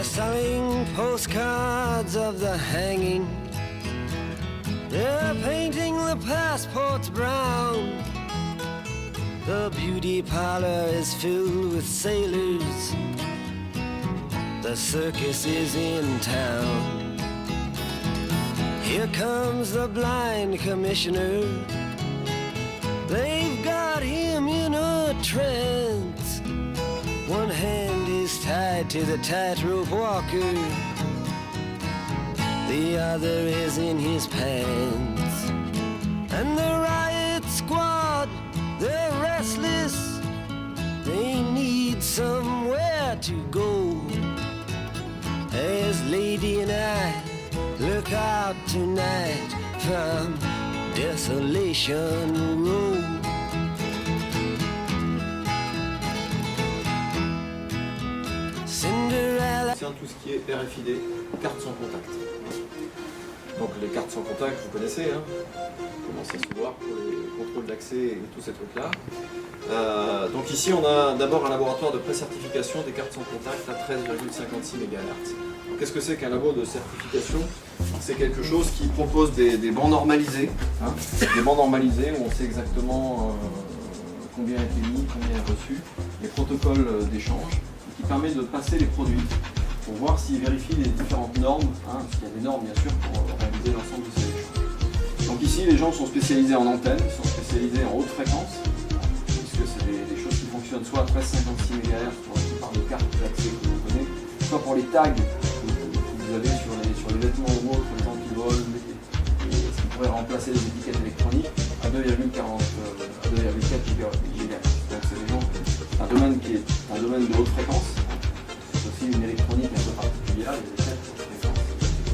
They're selling postcards of the hanging. They're painting the passports brown. The beauty parlor is filled with sailors. The circus is in town. Here comes the blind commissioner. They've got him in a trance. One hand is tied to the tightrope walker. The other is in his pants. And the riot squad, they're restless. They need somewhere to go. As Lady and I look out tonight from Desolation Road. Cinderella. C'est tout ce qui est RFID, carte sans contact. Donc les cartes sans contact, vous connaissez, hein, comment ça se voit pour les contrôles d'accès et tous ces trucs-là. Donc ici on a d'abord un laboratoire de pré-certification des cartes sans contact à 13,56 MHz. Qu'est-ce que c'est qu'un labo de certification? C'est quelque chose qui propose des bancs normalisés, hein, des bancs normalisés où on sait exactement combien est émis, combien est reçu, les protocoles d'échange, qui permet de passer les produits pour voir s'ils vérifient les différentes normes, hein, parce qu'il y a des normes bien sûr pour réaliser l'ensemble de ces échanges. Donc ici les gens sont spécialisés en antennes, ils sont spécialisés en haute fréquence, puisque c'est des choses qui fonctionnent soit à 1356 MHz pour la plupart des cartes d'accès que vous connaissez, soit pour les tags que vous avez sur les vêtements ou autres, les antivols, ce qui pourrait remplacer les étiquettes électroniques à 2,4 GHz. Donc c'est un domaine qui est un domaine de haute fréquence. C'est aussi une électronique un peu particulière, les étiquettes haute fréquence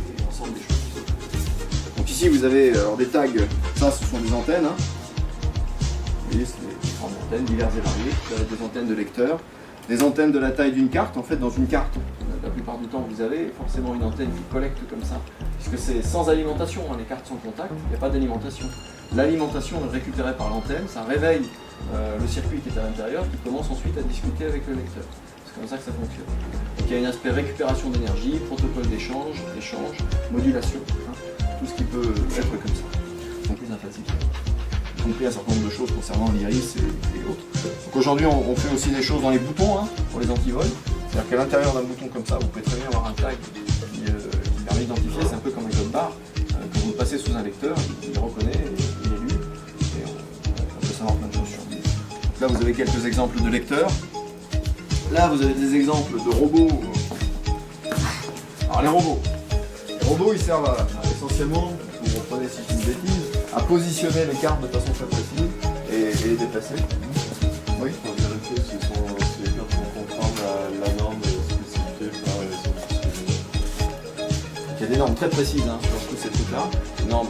et l'ensemble des choses qui sont. Donc ici vous avez alors, des tags, ça ce sont des antennes. Hein. Vous voyez, c'est des différentes antennes diverses et variées. Vous avez des antennes de lecteurs, des antennes de la taille d'une carte. En fait, dans une carte, la plupart du temps, vous avez forcément une antenne qui collecte comme ça, puisque c'est sans alimentation, hein, les cartes sans contact, il n'y a pas d'alimentation. L'alimentation est récupérée par l'antenne, ça réveille le circuit qui est à l'intérieur, qui commence ensuite à discuter avec le lecteur. C'est comme ça que ça fonctionne. Donc il y a un aspect récupération d'énergie, protocole d'échange, échange, modulation, hein, tout ce qui peut être comme ça. Donc plus informatique. Y compris un certain nombre de choses concernant l'iris et autres. Donc aujourd'hui on fait aussi des choses dans les boutons, hein, pour les antivols. C'est-à-dire qu'à l'intérieur d'un bouton comme ça, vous pouvez très bien avoir un tag qui permet d'identifier, c'est un peu comme un code barre. Quand vous le passez sous un lecteur, il reconnaît, il est lu, et on peut savoir plein de choses sur lui. Donc là vous avez quelques exemples de lecteurs. Là vous avez des exemples de robots. Alors les robots ils servent essentiellement, vous comprenez si je dis une bêtise, à positionner les cartes de façon très précise et les déplacer. Oui. Pour vérifier si les cartes sont conformes à la norme spécifiée par les autres. Il y a des normes très précises hein, sur tous ces trucs-là, des normes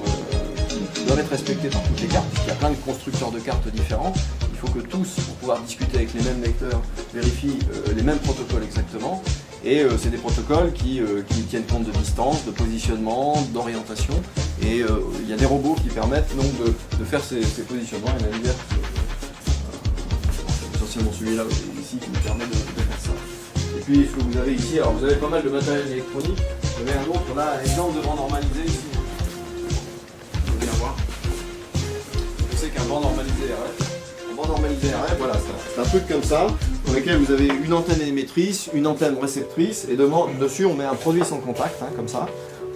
qui doivent être respectées par toutes les cartes, puisqu'il y a plein de constructeurs de cartes différents. Il faut que tous, pour pouvoir discuter avec les mêmes lecteurs, vérifient les mêmes protocoles exactement. Et c'est des protocoles qui tiennent compte de distance, de positionnement, d'orientation. Et il y a des robots qui permettent donc de faire ces positionnements. Il y en a divers. Essentiellement celui-là ici qui nous permet de faire ça. Et puis ce que vous avez ici, alors vous avez pas mal de matériel électronique. Vous avez un autre là, un exemple de banc normalisé ici. Vous pouvez bien voir. C'est qu'un banc normalisé RF. Un banc normalisé RF, voilà, c'est un truc comme ça, dans lequel vous avez une antenne émettrice, une antenne réceptrice, et dessus on met un produit sans contact, hein, comme ça.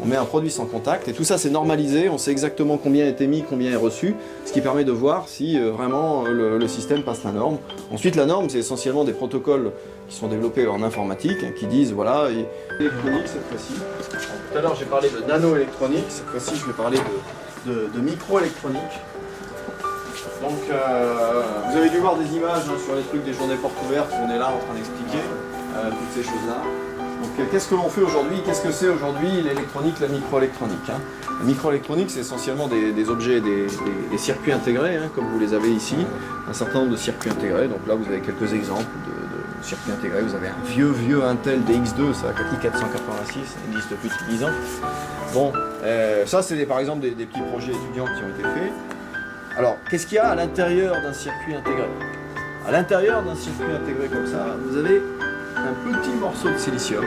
On met un produit sans contact, et tout ça c'est normalisé, on sait exactement combien est émis, combien est reçu, ce qui permet de voir si vraiment le système passe la norme. Ensuite la norme c'est essentiellement des protocoles qui sont développés en informatique, hein, qui disent voilà, électronique cette fois-ci. Tout à l'heure j'ai parlé de nano-électronique, cette fois-ci je vais parler de micro-électronique. Donc vous avez dû voir des images hein, sur les trucs des journées portes ouvertes, on est là en train d'expliquer toutes ces choses-là. Donc qu'est-ce que l'on fait aujourd'hui? Qu'est-ce que c'est aujourd'hui l'électronique, la microélectronique hein? La microélectronique c'est essentiellement des objets, des circuits intégrés, hein, comme vous les avez ici, un certain nombre de circuits intégrés. Donc là vous avez quelques exemples de circuits intégrés. Vous avez un vieux Intel DX2, ça i486, ça existe depuis 10 ans. Bon, ça c'est par exemple des petits projets étudiants qui ont été faits. Alors, qu'est-ce qu'il y a à l'intérieur d'un circuit intégré? À l'intérieur d'un circuit intégré comme ça, vous avez un petit morceau de silicium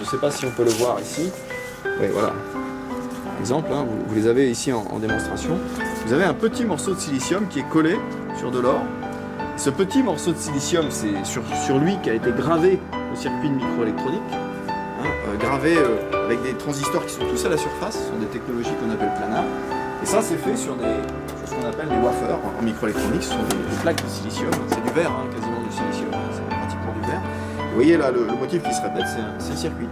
je ne sais pas si on peut le voir ici. Oui, voilà. Par exemple, hein, vous les avez ici en démonstration. Vous avez un petit morceau de silicium qui est collé sur de l'or. Ce petit morceau de silicium, c'est sur lui qu'a été gravé le circuit de microélectronique, hein, gravé avec des transistors qui sont tous à la surface. Ce sont des technologies qu'on appelle planar. Et ça, c'est fait sur ce qu'on appelle des wafers en microélectronique. Ce sont des plaques de silicium. C'est du verre, hein, quasiment du silicium. C'est pratiquement du verre. Vous voyez là, le motif qui se répète, c'est le circuit.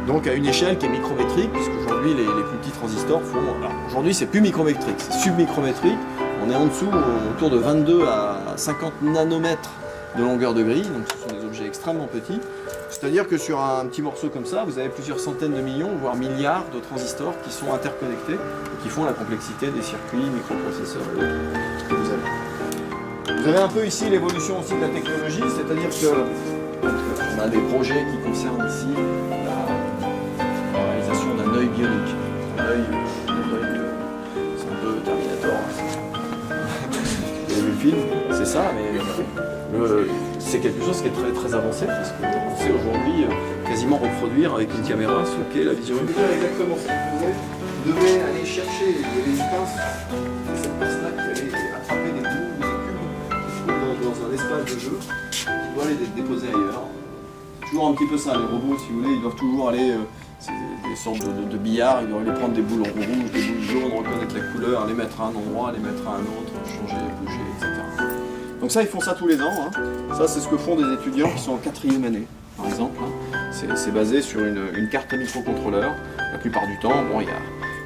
Donc à une échelle qui est micrométrique, puisqu'aujourd'hui les plus petits transistors font... Alors aujourd'hui c'est plus micrométrique, c'est submicrométrique. On est en dessous, autour de 22 à 50 nanomètres de longueur de grille, donc ce sont des objets extrêmement petits. C'est-à-dire que sur un petit morceau comme ça, vous avez plusieurs centaines de millions, voire milliards de transistors qui sont interconnectés et qui font la complexité des circuits, microprocesseurs et autres que vous avez. Vous avez un peu ici l'évolution aussi de la technologie, c'est-à-dire que on a des projets qui concernent ici la réalisation d'un œil bionique. Un œil, c'est un peu Terminator. Vous avez vu le film, c'est ça, mais c'est quelque chose qui est très, très avancé parce qu'on sait aujourd'hui quasiment reproduire avec une caméra ce qu'est la vision humaine. Exactement ce que vous faisiez. Vous devez aller chercher une pince, cette pince-là qui allait attraper des bouts, des cubes qui se trouvent dans un espace de jeu, qui doit aller déposer ailleurs. Toujours un petit peu ça, les robots, si vous voulez, ils doivent toujours aller, c'est des sortes de billards, ils doivent aller prendre des boules rouges, des boules jaunes, reconnaître la couleur, les mettre à un endroit, les mettre à un autre, changer, bouger, etc. Donc ça, ils font ça tous les ans. Hein. Ça, c'est ce que font des étudiants qui sont en 4e année, par exemple. Hein. C'est basé sur une carte à microcontrôleur. La plupart du temps, bon, il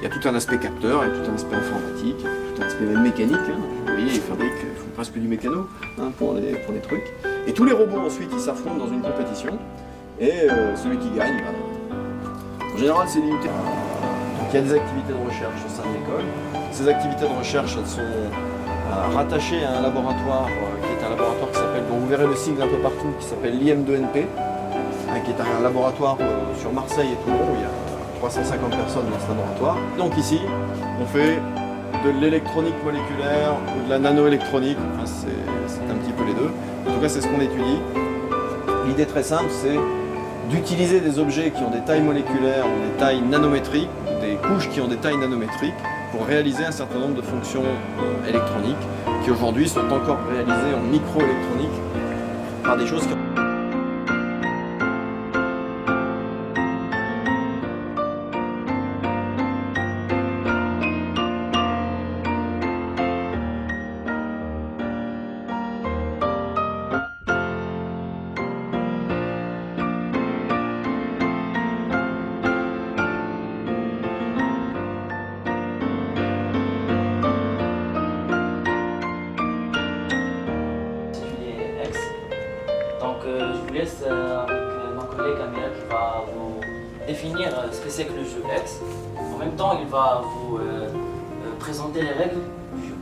y a tout un aspect capteur, il y a tout un aspect informatique, tout un aspect même mécanique. Hein. Vous voyez, ils font presque du mécano hein, pour les trucs. Et tous les robots, ensuite, ils s'affrontent dans une compétition. Et celui qui gagne, en général, c'est limité. Donc il y a des activités de recherche au sein de l'école. Ces activités de recherche, elles sont rattachées à un laboratoire qui est un laboratoire qui s'appelle, dont vous verrez le sigle un peu partout, qui s'appelle l'IM2NP, hein, qui est un laboratoire sur Marseille et Toulon, où il y a 350 personnes dans ce laboratoire. Donc ici, on fait de l'électronique moléculaire ou de la nanoélectronique, enfin, c'est un petit peu les deux. En tout cas, c'est ce qu'on étudie. L'idée très simple, c'est d'utiliser des objets qui ont des tailles moléculaires ou des tailles nanométriques, des couches qui ont des tailles nanométriques, pour réaliser un certain nombre de fonctions électroniques qui aujourd'hui sont encore réalisées en microélectronique par des choses qui... Je vous laisse avec ma collègue Amira qui va vous définir ce que c'est que le jeu X. En même temps, il va vous présenter les règles du jeu.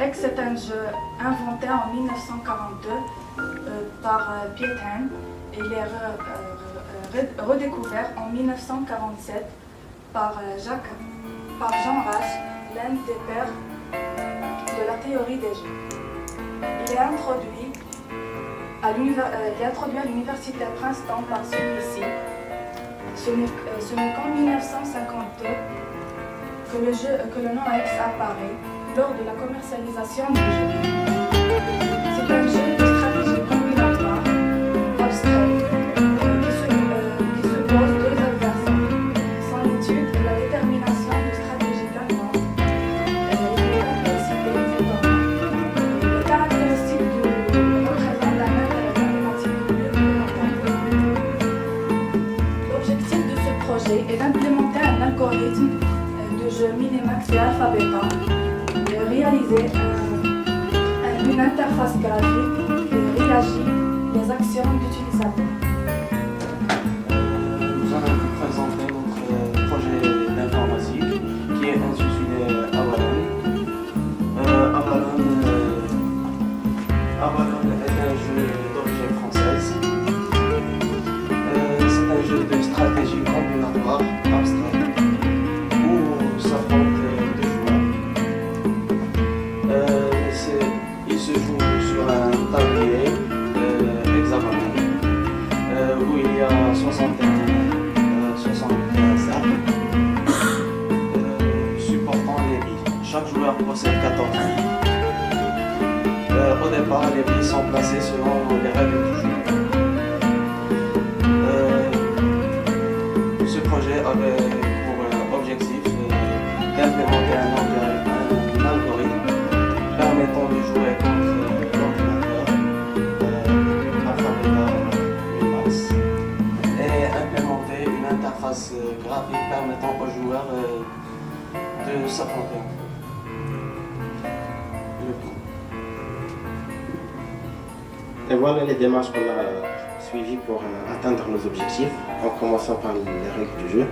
X est un jeu inventé en 1942 par Piet Hein et il est redécouvert en 1947 par Jean Rasch, l'un des pères de la théorie des jeux. Il est introduit à l'université Princeton par celui-ci. Ce n'est qu'en 1952 que le nom X apparaît lors de la commercialisation du jeu. C'est un jeu de stratégie combinatoire abstrait qui se pose deux adversaires. Son étude et la détermination de stratégie d'un monde et la complexité des états. Les caractéristiques du jeu représentent un intérêt mathématique plus que l'objectif de ce projet est d'implémenter un algorithme de jeu Minimax et Alphabeta, réaliser une interface graphique qui réagit les actions d'utilisateurs. Nous allons vous présenter notre projet d'informatique qui est intitulé Avalon. Avalon est un jeu d'origine française. C'est un jeu de stratégie combinatoire abstrait où s'affrontent deux joueurs. Il se joue sur un tablier 61 cercles supportant les billes. Chaque joueur possède 14 billes. Au départ, les billes sont placées selon les règles du jeu. Ce projet avait pour objectif d'implémenter un algorithme permettant de jouer contre l'ordinateur alphabétal Winmax et implémenter une interface graphique permettant aux joueurs de s'affronter entre eux. Et voilà les démarches qu'on a suivies pour atteindre nos objectifs, en commençant par les règles du jeu.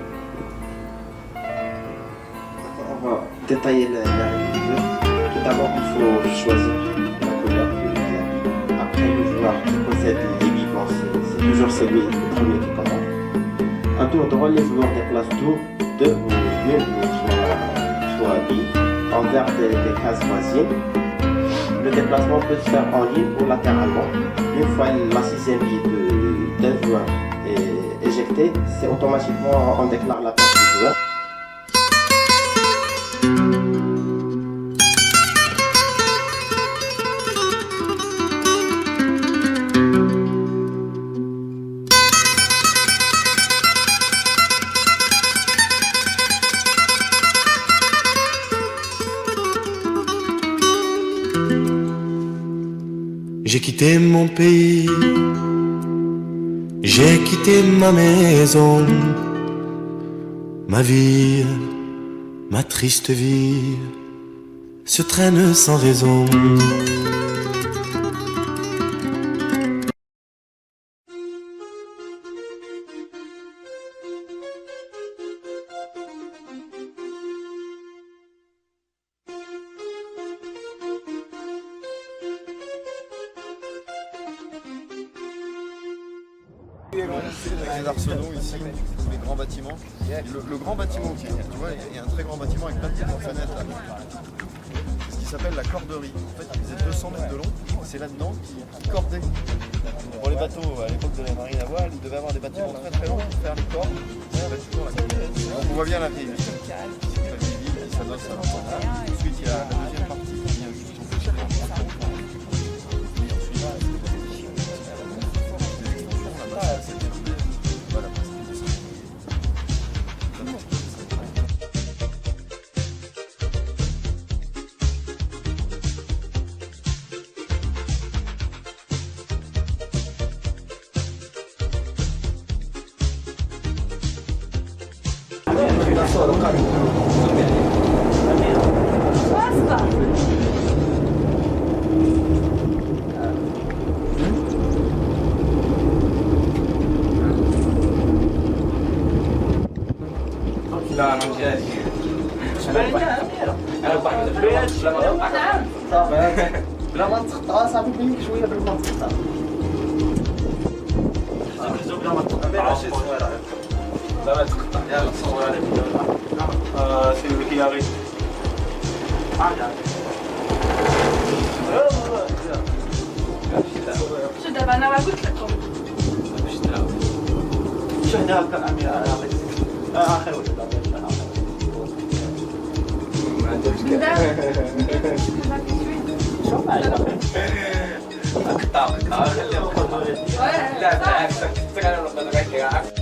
On va détailler les règles du jeu. Tout d'abord, il faut choisir la couleur de la bille. Après, le joueur qui possède les billes, bon, c'est toujours celui le premier qui commence. À tour de rôle, les joueurs déplacent deux ou une soit billes envers des cases voisines. Le déplacement peut se faire en ligne ou latéralement. Une fois la sixième bille d'un joueur est éjectée, c'est automatiquement on déclare la perte du joueur. J'ai quitté mon pays, j'ai quitté ma maison, ma vie, ma triste vie se traîne sans raison. Les arsenaux ici, les grands bâtiments. Le grand bâtiment, tu vois, il y a un très grand bâtiment avec plein de petites fenêtres là. Ce qui s'appelle la corderie. En fait, il faisait 200 mètres de long. C'est là-dedans qu'ils cordaient. Pour les bateaux, à l'époque de la marine à voile, ils devaient avoir des bâtiments très très longs pour faire les cordes. Donc on voit bien la vieille ville. La vieille ville qui s'adosse à l'ensemble. Ensuite, il y a la deuxième partie qui vient juste au bout. لا انا مش جاي بلا ما تقطع صافي بينك شويه بلا ما تقطع لا ما تقطع يلا صور عليه سير لك يا غيث شو دابا انا راه قلت لكم شو هنا كان عمي اخر وحده قطع خليها لا بالعكس